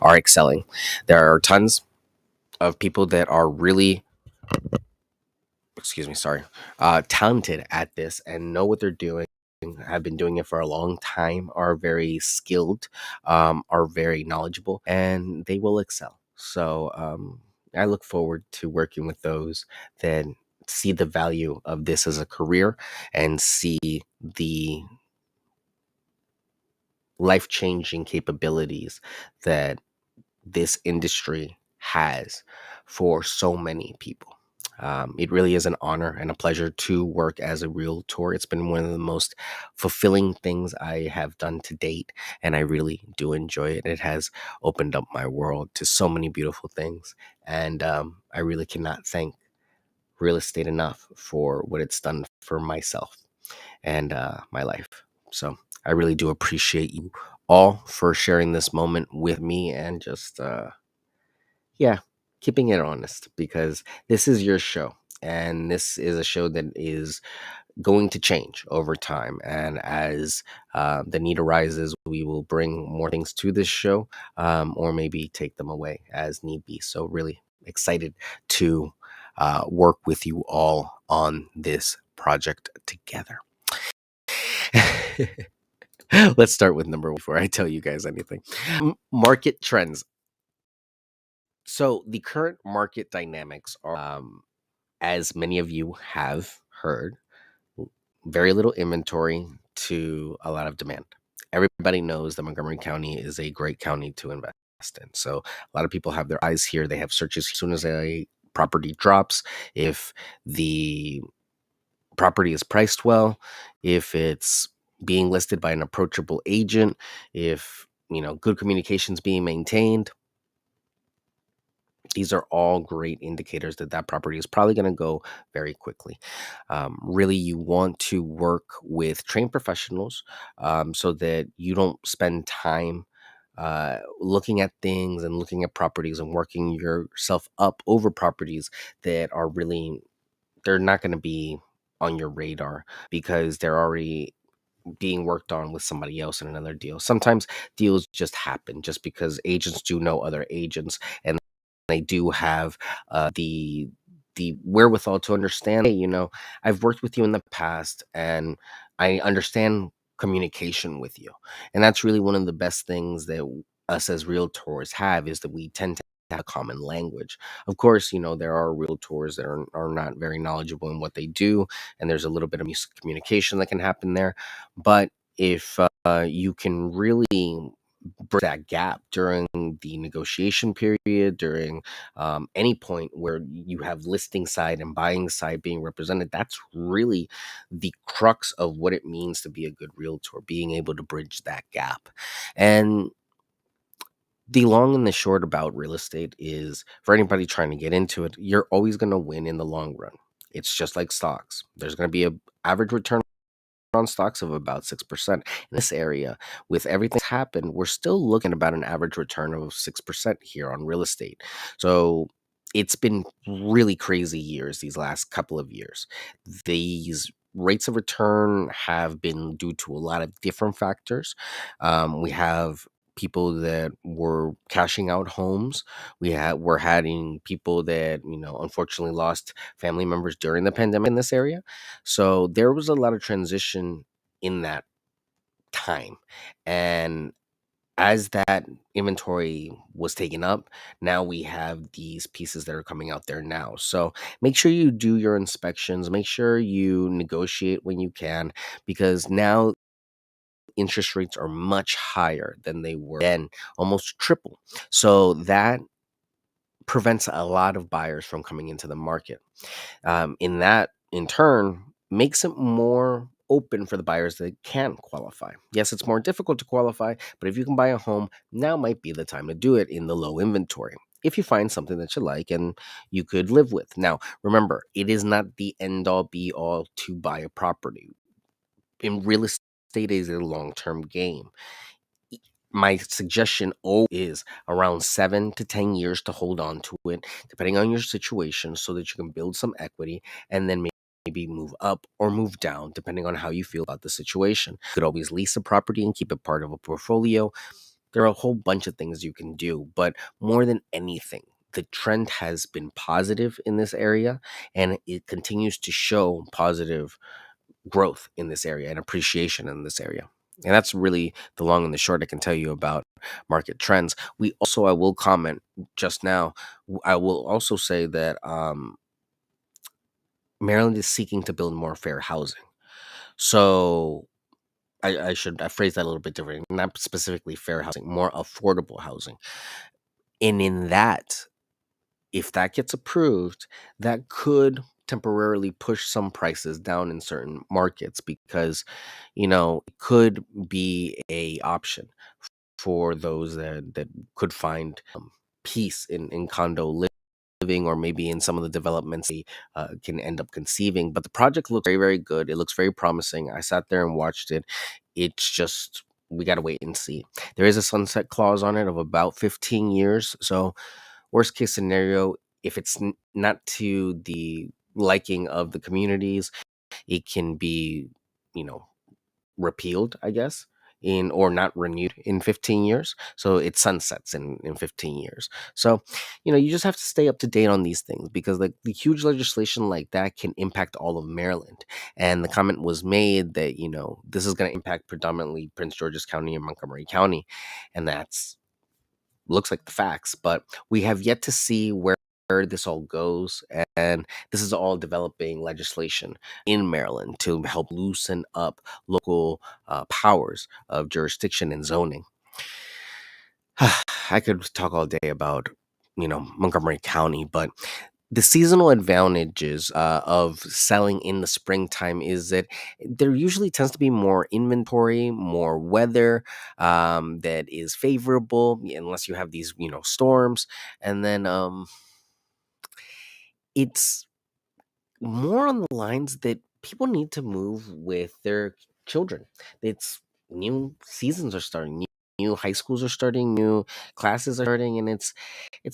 are excelling. There are tons of people that are really, excuse me, sorry, talented at this and know what they're doing, have been doing it for a long time, are very skilled, are very knowledgeable, and they will excel. So I look forward to working with those that see the value of this as a career and see the life changing capabilities that this industry has for so many people. It really is an honor and a pleasure to work as a realtor. It's been one of the most fulfilling things I have done to date, and I really do enjoy it. It has opened up my world to so many beautiful things, and I really cannot thank real estate enough for what it's done for myself and my life. So I really do appreciate you all for sharing this moment with me and just yeah, keeping it honest, because this is your show. And this is a show that is going to change over time. And as the need arises, we will bring more things to this show, or maybe take them away as need be. So, really excited to work with you all on this project together. Let's start with number one before I tell you guys anything. Market trends. So the current market dynamics are, as many of you have heard, very little inventory to a lot of demand. Everybody knows that Montgomery County is a great county to invest in. So a lot of people have their eyes here. They have searches as soon as a property drops. If the property is priced well, if it's being listed by an approachable agent, if good communications being maintained, these are all great indicators that that property is probably going to go very quickly. Really, you want to work with trained professionals, so that you don't spend time looking at things and looking at properties and working yourself up over properties that are really, they're not going to be on your radar because they're already being worked on with somebody else in another deal. Sometimes deals just happen just because agents do know other agents, and they do have the wherewithal to understand, hey, I've worked with you in the past and I understand communication with you. And that's really one of the best things that us as realtors have, is that we tend to have a common language. Of course, there are realtors that are not very knowledgeable in what they do, and there's a little bit of miscommunication that can happen there. But if you can really bridge that gap during the negotiation period, during any point where you have listing side and buying side being represented, that's really the crux of what it means to be a good realtor, being able to bridge that gap. And the long and the short about real estate is, for anybody trying to get into it, you're always going to win in the long run. It's just like stocks. There's going to be a average return on stocks of about 6%. In this area, with everything that's happened, we're still looking at about an average return of 6% here on real estate. So it's been really crazy years these last couple of years. These rates of return have been due to a lot of different factors. We have people that were cashing out homes. We're having people that unfortunately lost family members during the pandemic in this area. So there was a lot of transition in that time. And as that inventory was taken up, now we have these pieces that are coming out there now. So make sure you do your inspections, make sure you negotiate when you can, because now interest rates are much higher than they were then, almost triple. So that prevents a lot of buyers from coming into the market. In turn, makes it more open for the buyers that can qualify. Yes, it's more difficult to qualify, but if you can buy a home, now might be the time to do it in the low inventory, if you find something that you like and you could live with. Now, remember, it is not the end all be all to buy a property. In real estate, it is a long-term game. My suggestion always is around 7 to 10 years to hold on to it, depending on your situation, so that you can build some equity and then maybe move up or move down, depending on how you feel about the situation. You could always lease a property and keep it part of a portfolio. There are a whole bunch of things you can do, but more than anything, the trend has been positive in this area, and it continues to show positive growth in this area and appreciation in this area. And that's really the long and the short I can tell you about market trends. I will comment just now, I will also say that Maryland is seeking to build more fair housing. So I phrase that a little bit different, not specifically fair housing, more affordable housing. And in that, if that gets approved, that could temporarily push some prices down in certain markets because, it could be a option for those that could find peace in condo living, or maybe in some of the developments they can end up conceiving. But the project looks very, very good. It looks very promising. I sat there and watched it. It's just, we got to wait and see. There is a sunset clause on it of about 15 years. So, worst case scenario, if it's not to the liking of the communities, it can be, you know, repealed, I guess, in or not renewed in 15 years. So it sunsets in 15 years. So, you just have to stay up to date on these things because like the huge legislation like that can impact all of Maryland. And the comment was made that, this is going to impact predominantly Prince George's County and Montgomery County. And that's looks like the facts, but we have yet to see where this all goes. And this is all developing legislation in Maryland to help loosen up local powers of jurisdiction and zoning. I could talk all day about, Montgomery County, but the seasonal advantages of selling in the springtime is that there usually tends to be more inventory, more weather that is favorable, unless you have these, storms. And then it's more on the lines that people need to move with their children. It's new seasons are starting, new high schools are starting, new classes are starting, and it's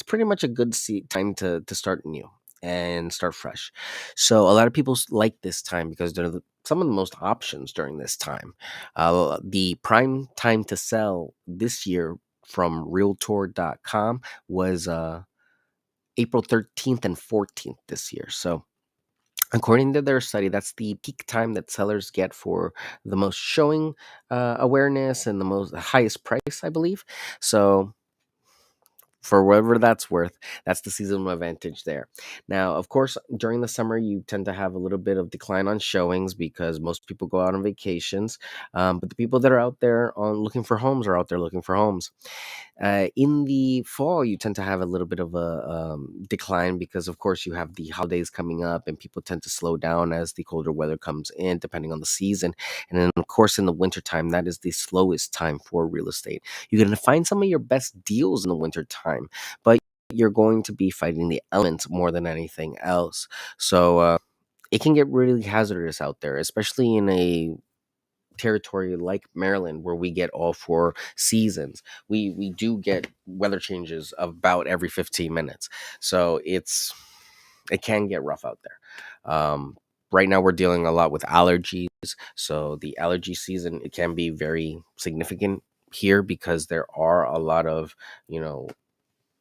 pretty much a good time to start new and start fresh. So a lot of people like this time because they're some of the most options during this time. The prime time to sell this year from Realtor.com was April 13th and 14th this year. So according to their study, that's the peak time that sellers get for the most showing awareness and the highest price, I believe. So for whatever that's worth, that's the seasonal advantage there. Now, of course, during the summer, you tend to have a little bit of decline on showings because most people go out on vacations. But the people that are out there on looking for homes are out there looking for homes. In the fall, you tend to have a little bit of a decline because, of course, you have the holidays coming up and people tend to slow down as the colder weather comes in, depending on the season. And then, of course, in the wintertime, that is the slowest time for real estate. You're going to find some of your best deals in the wintertime, but you're going to be fighting the elements more than anything else. So it can get really hazardous out there, especially in a territory like Maryland where we get all four seasons. We do get weather changes about every 15 minutes. So it can get rough out there. Right now we're dealing a lot with allergies. So the allergy season, it can be very significant here because there are a lot of,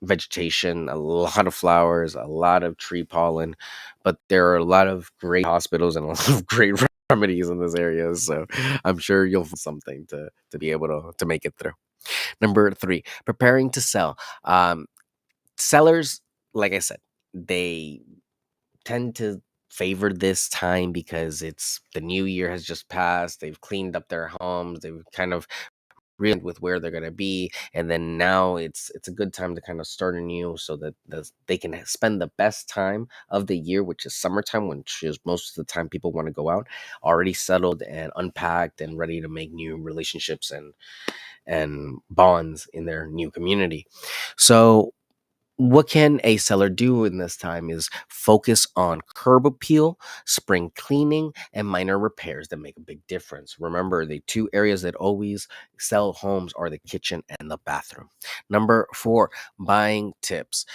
vegetation, a lot of flowers, a lot of tree pollen, but there are a lot of great hospitals and a lot of great remedies in this area. So I'm sure you'll find something to be able to make it through. Number three, preparing to sell. Sellers, like I said, they tend to favor this time because it's the new year has just passed. They've cleaned up their homes. They've kind of with where they're going to be, and then now it's a good time to kind of start anew so that they can spend the best time of the year, which is summertime, which is most of the time people want to go out already settled and unpacked and ready to make new relationships and bonds in their new community. So what can a seller do in this time is focus on curb appeal, spring cleaning, and minor repairs that make a big difference. Remember, the two areas that always sell homes are the kitchen and the bathroom. Number four, buying tips.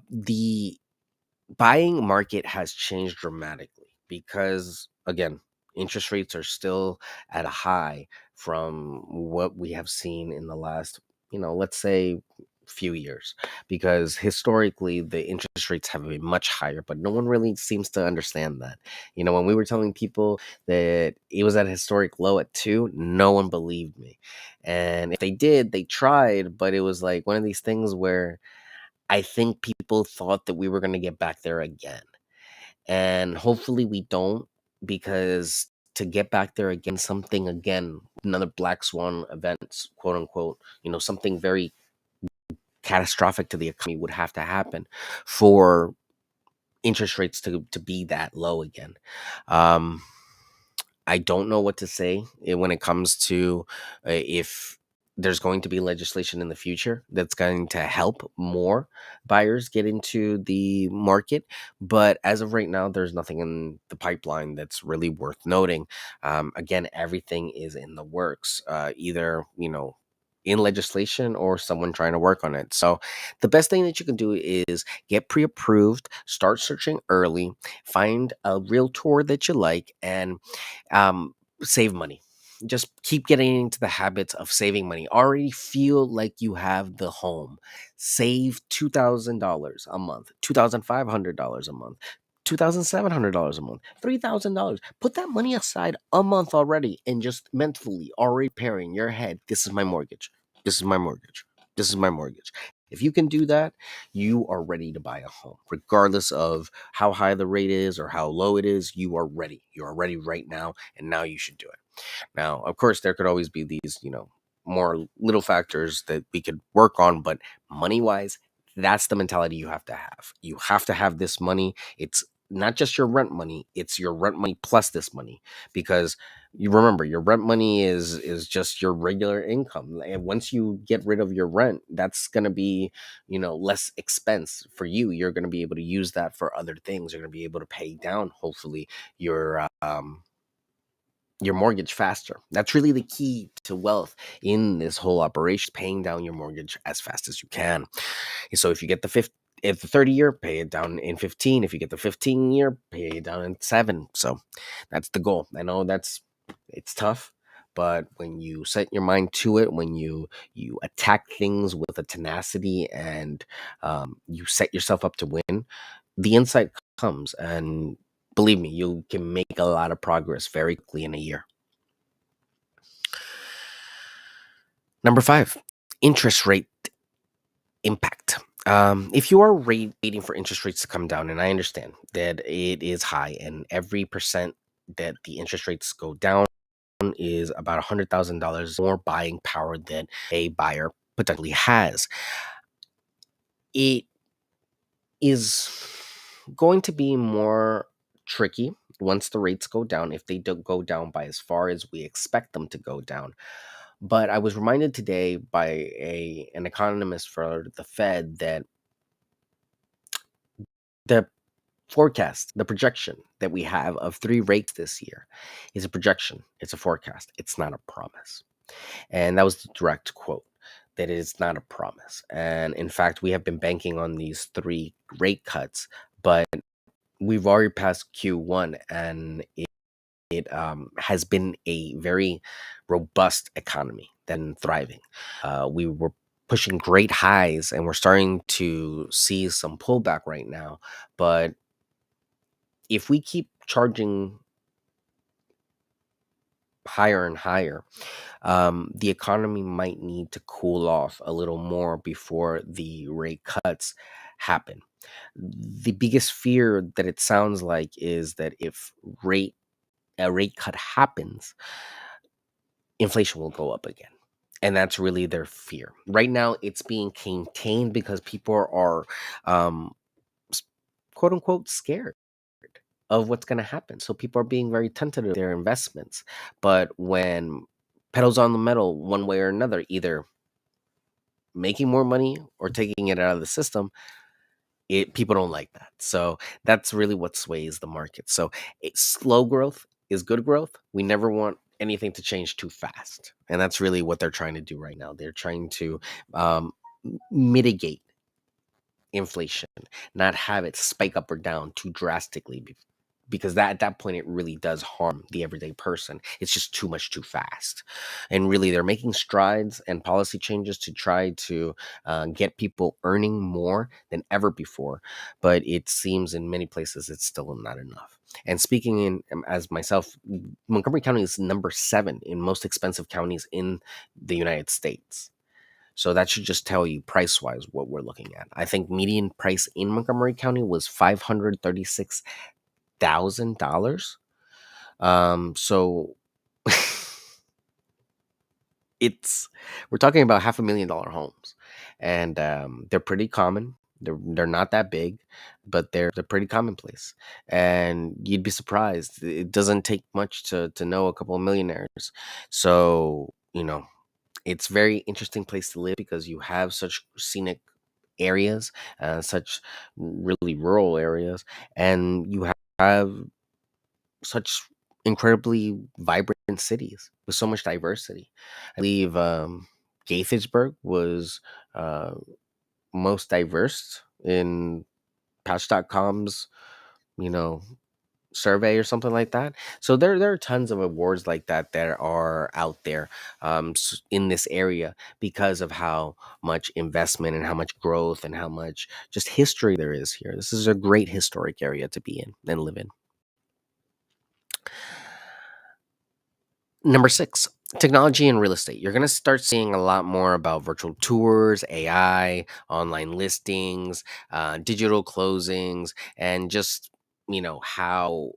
The buying market has changed dramatically because, again, interest rates are still at a high from what we have seen in the last let's say few years, because historically the interest rates have been much higher, but no one really seems to understand that. When we were telling people that it was at a historic low at 2, no one believed me. And if they did, they tried, but it was like one of these things where I think people thought that we were going to get back there again. And hopefully we don't, because to get back there again, something again, another black swan event, quote unquote, something very catastrophic to the economy would have to happen for interest rates to be that low again. Um, I don't know what to say when it comes to if there's going to be legislation in the future that's going to help more buyers get into the market. But as of right now, there's nothing in the pipeline that's really worth noting. Again, everything is in the works, either, in legislation or someone trying to work on it. So the best thing that you can do is get pre-approved, start searching early, find a realtor that you like, and save money. Just keep getting into the habits of saving money. Already feel like you have the home. Save $2,000 a month, $2,500 a month, $2,700 a month, $3,000. Put that money aside a month already, and just mentally already preparing your head. This is my mortgage. This is my mortgage. This is my mortgage. If you can do that, you are ready to buy a home, regardless of how high the rate is or how low it is. You are ready. You are ready right now, and now you should do it. Now, of course, there could always be these, more little factors that we could work on, but money wise, that's the mentality you have to have. You have to have this money. It's not just your rent money, it's your rent money plus this money, because you remember your rent money is just your regular income. And once you get rid of your rent, that's going to be, less expense for you. You're going to be able to use that for other things. You're going to be able to pay down, hopefully, your mortgage faster. That's really the key to wealth in this whole operation, paying down your mortgage as fast as you can. And so if you get if the 30 year, pay it down in 15. If you get the 15 year, pay it down in 7. So that's the goal. I know it's tough, but when you set your mind to it, when you attack things with a tenacity, and you set yourself up to win, the insight comes, and believe me, you can make a lot of progress very quickly in a year. Number 5, interest rate impact. If you are waiting for interest rates to come down, and I understand that it is high, and every percent that the interest rates go down is about $100,000 more buying power than a buyer potentially has. It is going to be more tricky once the rates go down, if they don't go down by as far as we expect them to go down. But I was reminded today by an economist for the Fed that the forecast, the projection that we have of 3 rates this year is a projection. It's a forecast. It's not a promise. And that was the direct quote, that it is not a promise. And in fact, we have been banking on these 3 rate cuts, but we've already passed Q1, and it has been a very robust economy, then thriving. We were pushing great highs, and we're starting to see some pullback right now. But if we keep charging higher and higher, the economy might need to cool off a little more before the rate cuts happen. The biggest fear that it sounds like is that if a rate cut happens, inflation will go up again. And that's really their fear. Right now, it's being contained because people are, um, s- quote unquote, scared of what's going to happen. So people are being very tentative with their investments. But when pedals on the metal, one way or another, either making more money or taking it out of the system, people don't like that. So that's really what sways the market. So slow growth is good growth. We never want anything to change too fast, and that's really what they're trying to do right now. They're trying to mitigate inflation, not have it spike up or down too drastically because that at that point it really does harm the everyday person. It's just too much too fast, and really they're making strides and policy changes to try to get people earning more than ever before, but it seems in many places it's still not enough. And speaking in as myself, Montgomery County is number 7 in most expensive counties in the United States. So that should just tell you price wise what we're looking at. I think median price in Montgomery County was $536,000. So it's we're talking about $500,000 homes, and they're pretty common. They're not that big, but they're pretty commonplace. And you'd be surprised. It doesn't take much to know a couple of millionaires. So it's very interesting place to live because you have such scenic areas, such really rural areas, and you have such incredibly vibrant cities with so much diversity. I believe Gaithersburg was uh, most diverse in Patch.com's, you know, survey or something like that. So there are tons of awards like that that are out there in this area because of how much investment and how much growth and how much just history there is here. This is a great historic area to be in and live in. Number 6, technology and real estate. You're going to start seeing a lot more about virtual tours, AI, online listings, digital closings, and just how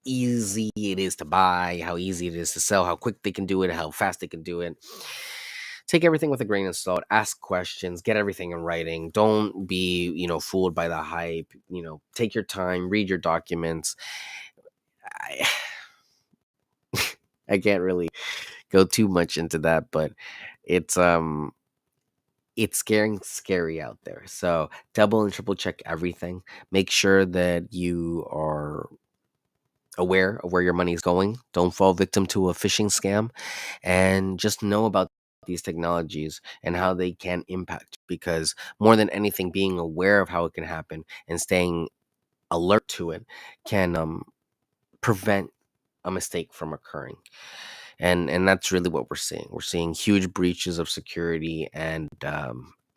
easy it is to buy, how easy it is to sell, how quick they can do it, how fast they can do it. Take everything with a grain of salt. Ask questions. Get everything in writing. Don't be, fooled by the hype. Take your time. Read your documents. I, I can't really go too much into that, but it's it's scary out there. So double and triple check everything. Make sure that you are aware of where your money is going. Don't fall victim to a phishing scam, and just know about these technologies and how they can impact, because more than anything, being aware of how it can happen and staying alert to it can prevent a mistake from occurring. And that's really what we're seeing huge breaches of security and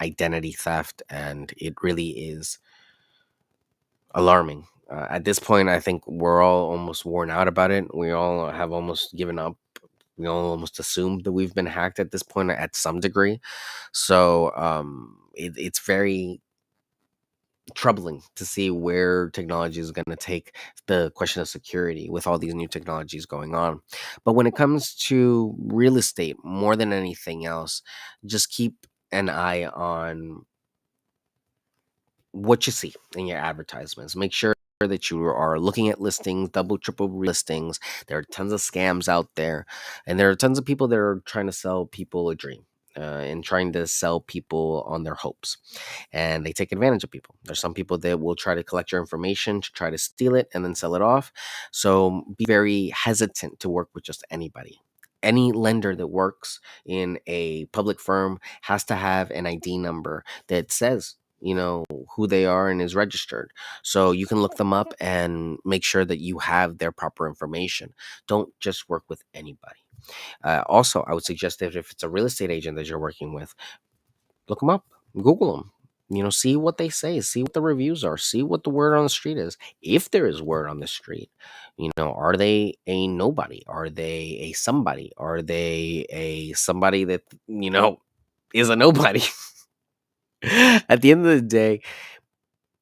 identity theft, and it really is alarming. At this point, I think we're all almost worn out about it. We all have almost given up. We all almost assumed that we've been hacked at this point at some degree. So it's very troubling to see where technology is going to take the question of security with all these new technologies going on. But when it comes to real estate, more than anything else, just keep an eye on what you see in your advertisements. Make sure that you are looking at listings, double, triple listings. There are tons of scams out there, and there are tons of people that are trying to sell people a dream. And trying to sell people on their hopes, and they take advantage of people. There's some people that will try to collect your information to try to steal it and then sell it off. So be very hesitant to work with just anybody. Any lender that works in a public firm has to have an ID number that says who they are and is registered, so you can look them up and make sure that you have their proper information. Don't just work with anybody. Also, I would suggest that if it's a real estate agent that you're working with, look them up, Google them. See what they say, see what the reviews are, see what the word on the street is. If there is word on the street, are they a nobody? Are they a somebody? Are they a somebody that is a nobody? At the end of the day,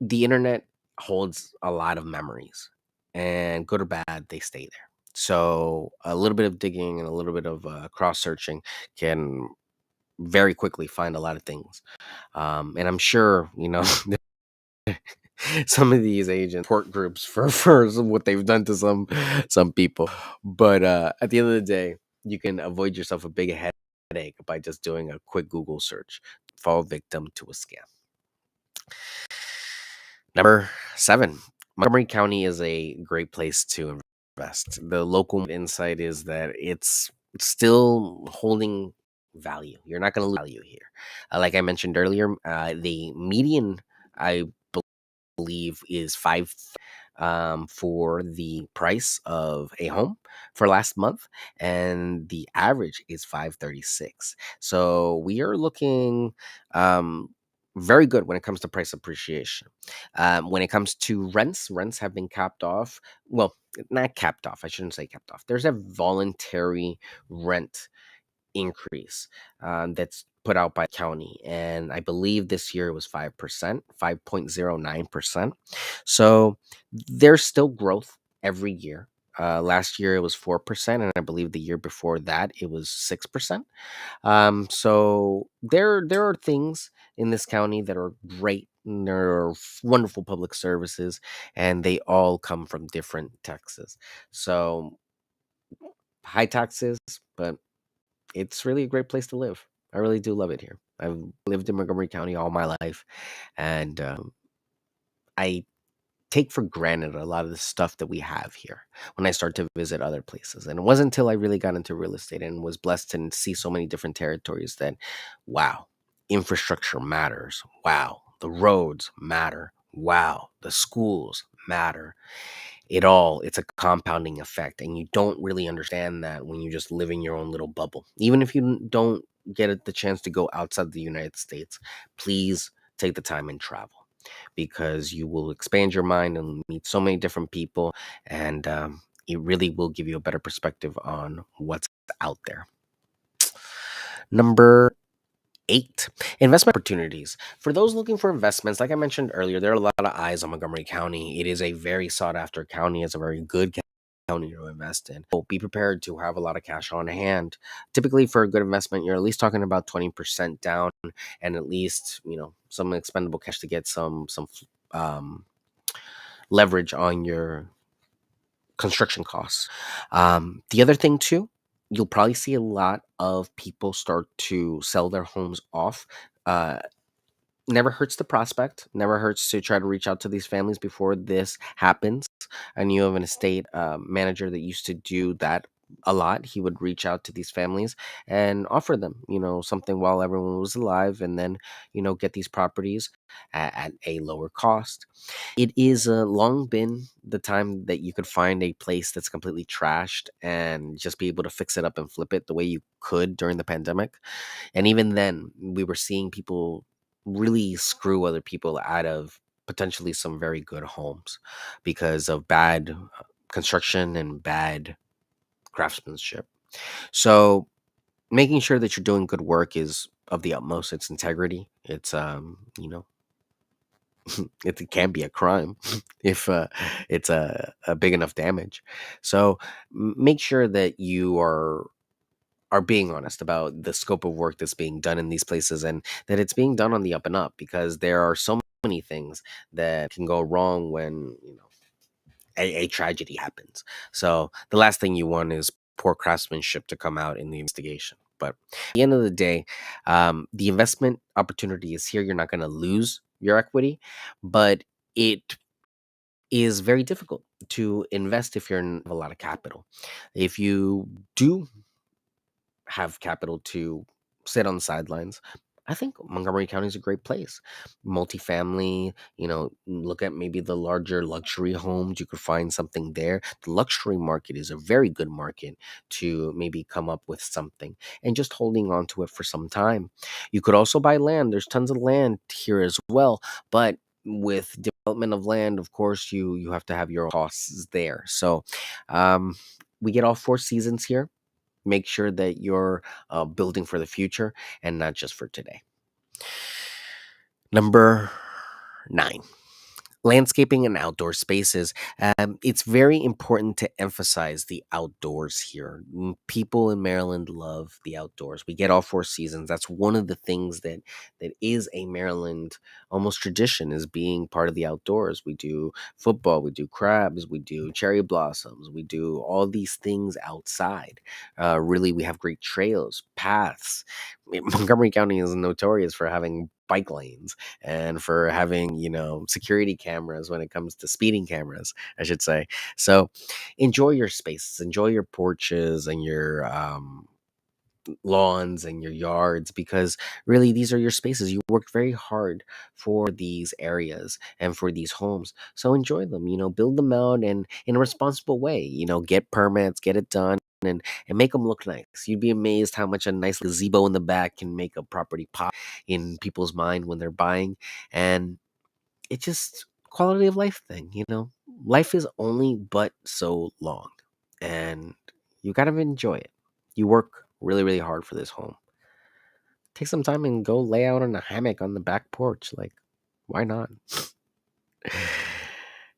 the internet holds a lot of memories, and good or bad, they stay there. So a little bit of digging and a little bit of cross searching can very quickly find a lot of things. And I'm sure, some of these agents support groups for what they've done to some people. But at the end of the day, you can avoid yourself a big headache by just doing a quick Google search. Fall victim to a scam. Number 7, Montgomery County is a great place to invest. The local insight is that it's still holding value. You're not going to lose value here. Like I mentioned earlier, the median, I believe, is 5. for the price of a home for last month, and the average is 536. So we are looking um, very good when it comes to price appreciation. When it comes to rents have been capped off. Well, not capped off. I shouldn't say capped off. There's a voluntary rent increase that's put out by county, and I believe this year it was 5%, 5.09%. So there's still growth every year. Last year it was 4%, and I believe the year before that it was 6%. So there are things in this county that are great, and there are wonderful public services, and they all come from different taxes. So high taxes, but it's really a great place to live. I really do love it here. I've lived in Montgomery County all my life, and I take for granted a lot of the stuff that we have here when I start to visit other places. And it wasn't until I really got into real estate and was blessed to see so many different territories that, wow, infrastructure matters. Wow, the roads matter. Wow, the schools matter. It's a compounding effect, and you don't really understand that when you just live in your own little bubble. Even if you don't get the chance to go outside the United States, please take the time and travel, because you will expand your mind and meet so many different people, and it really will give you a better perspective on what's out there. Number 8, investment opportunities. For those looking for investments, like I mentioned earlier, there are a lot of eyes on Montgomery County. It is a very sought after county. It's a very good county to invest in. So be prepared to have a lot of cash on hand. Typically, for a good investment, you're at least talking about 20% down, and at least, some expendable cash to get some um, leverage on your construction costs. The other thing too, you'll probably see a lot of people start to sell their homes off. Uh, Never hurts to prospect. Never hurts to try to reach out to these families before this happens. I knew of an estate manager that used to do that a lot. He would reach out to these families and offer them, something while everyone was alive, and then, get these properties at a lower cost. It is long been the time that you could find a place that's completely trashed and just be able to fix it up and flip it the way you could during the pandemic. And even then, we were seeing people really screw other people out of potentially some very good homes because of bad construction and bad craftsmanship. So, making sure that you're doing good work is of the utmost. It's integrity. It can be a crime if it's a big enough damage. So, make sure that you are being honest about the scope of work that's being done in these places, and that it's being done on the up and up, because there are so many things that can go wrong when a tragedy happens. So the last thing you want is poor craftsmanship to come out in the investigation. But at the end of the day, the investment opportunity is here. You're not going to lose your equity, but it is very difficult to invest if you're in a lot of capital. If you do have capital to sit on the sidelines, I think Montgomery County is a great place. Multifamily, look at maybe the larger luxury homes. You could find something there. The luxury market is a very good market to maybe come up with something and just holding on to it for some time. You could also buy land. There's tons of land here as well, but with development of land, of course, you have to have your costs there. So, um, we get all 4 seasons here. Make sure that you're building for the future and not just for today. Number 9, landscaping and outdoor spaces. It's very important to emphasize the outdoors here. People in Maryland love the outdoors. We get all 4 seasons. That's one of the things that is a Maryland almost tradition, is being part of the outdoors. We do football, we do crabs, we do cherry blossoms, we do all these things outside. Really, we have great trails, paths. Montgomery County is notorious for having bike lanes and for having, security cameras when it comes to speeding cameras, I should say. So enjoy your spaces, enjoy your porches and your lawns and your yards, because really these are your spaces. You worked very hard for these areas and for these homes. So enjoy them, build them out and in a responsible way, get permits, get it done, and make them look nice. You'd be amazed how much a nice gazebo in the back can make a property pop in people's mind when they're buying. And it's just quality of life thing. Life is only but so long, and you gotta enjoy it. You work really, really hard for this home. Take some time and go lay out on a hammock on the back porch. Like, why not?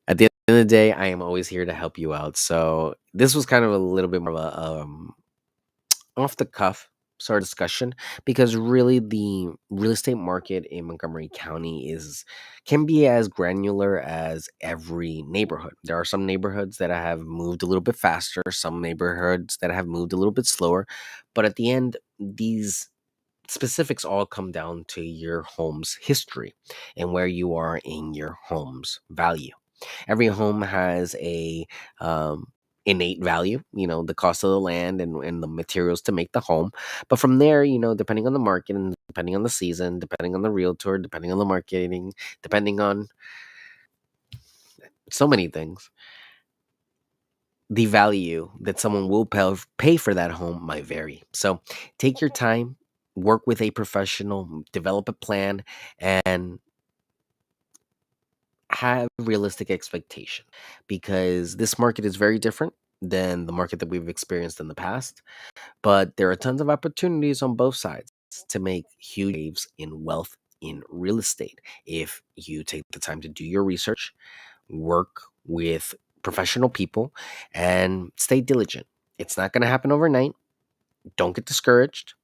At the end of the day, I am always here to help you out. So this was kind of a little bit more of a off the cuff sort of discussion, because really the real estate market in Montgomery County is can be as granular as every neighborhood. There are some neighborhoods that have moved a little bit faster, some neighborhoods that have moved a little bit slower, but at the end, these specifics all come down to your home's history and where you are in your home's value. Every home has a innate value, the cost of the land and the materials to make the home. But from there, depending on the market and depending on the season, depending on the realtor, depending on the marketing, depending on so many things, the value that someone will pay for that home might vary. So take your time, work with a professional, develop a plan, and have realistic expectation, because this market is very different than the market that we've experienced in the past. But there are tons of opportunities on both sides to make huge waves in wealth in real estate if you take the time to do your research, work with professional people, and stay diligent. It's not going to happen overnight. Don't get discouraged,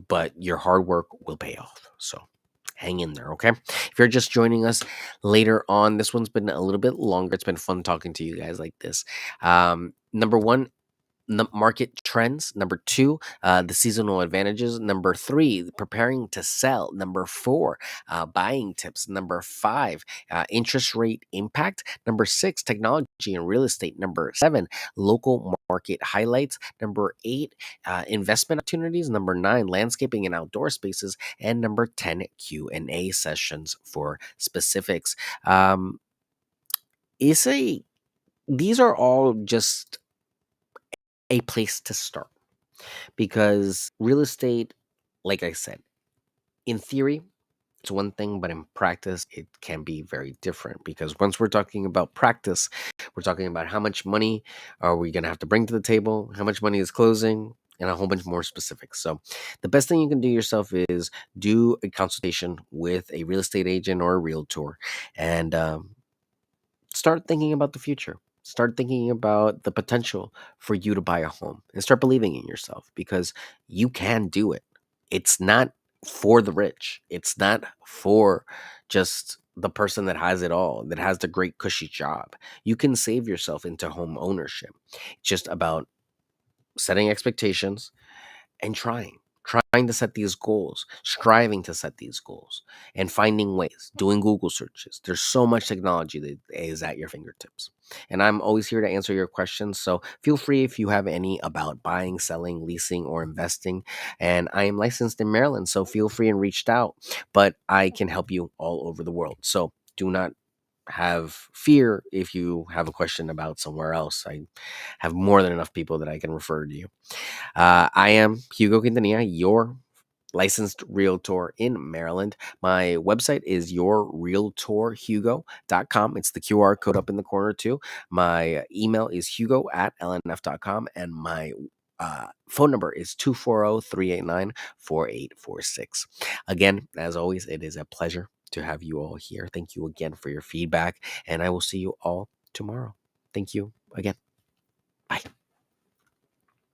but your hard work will pay off. So hang in there, okay? If you're just joining us later on, this one's been a little bit longer. It's been fun talking to you guys like this. Number one, market trends. Number two, the seasonal advantages. Number three, preparing to sell. Number four, buying tips. Number five, interest rate impact. Number six, technology and real estate. Number seven, local market highlights. Number eight, investment opportunities. Number nine, landscaping and outdoor spaces. And number 10, Q&A sessions for specifics. Is a These are all just a place to start, because real estate, like I said, in theory, it's one thing, but in practice, it can be very different. Because once we're talking about practice, we're talking about how much money are we going to have to bring to the table, how much money is closing, and a whole bunch more specifics. So, the best thing you can do yourself is do a consultation with a real estate agent or a realtor, and start thinking about the future. Start thinking about the potential for you to buy a home, and start believing in yourself, because you can do it. It's not for the rich. It's not for just the person that has it all, that has the great cushy job. You can save yourself into home ownership. It's just about setting expectations and trying to set these goals, striving to set these goals, and finding ways, doing Google searches. There's so much technology that is at your fingertips. And I'm always here to answer your questions. So feel free if you have any about buying, selling, leasing, or investing. And I am licensed in Maryland, so feel free and reach out. But I can help you all over the world. So do not have fear if you have a question about somewhere else. I have more than enough people that I can refer to you. I am Hugo Quintanilla, your licensed realtor in Maryland. My website is yourrealtorhugo.com. It's the QR code up in the corner too. My email is hugo@lnf.com, and my phone number is 240-389-4846. Again, as always, it is a pleasure to have you all here. Thank you again for your feedback, and I will see you all tomorrow. Thank you again.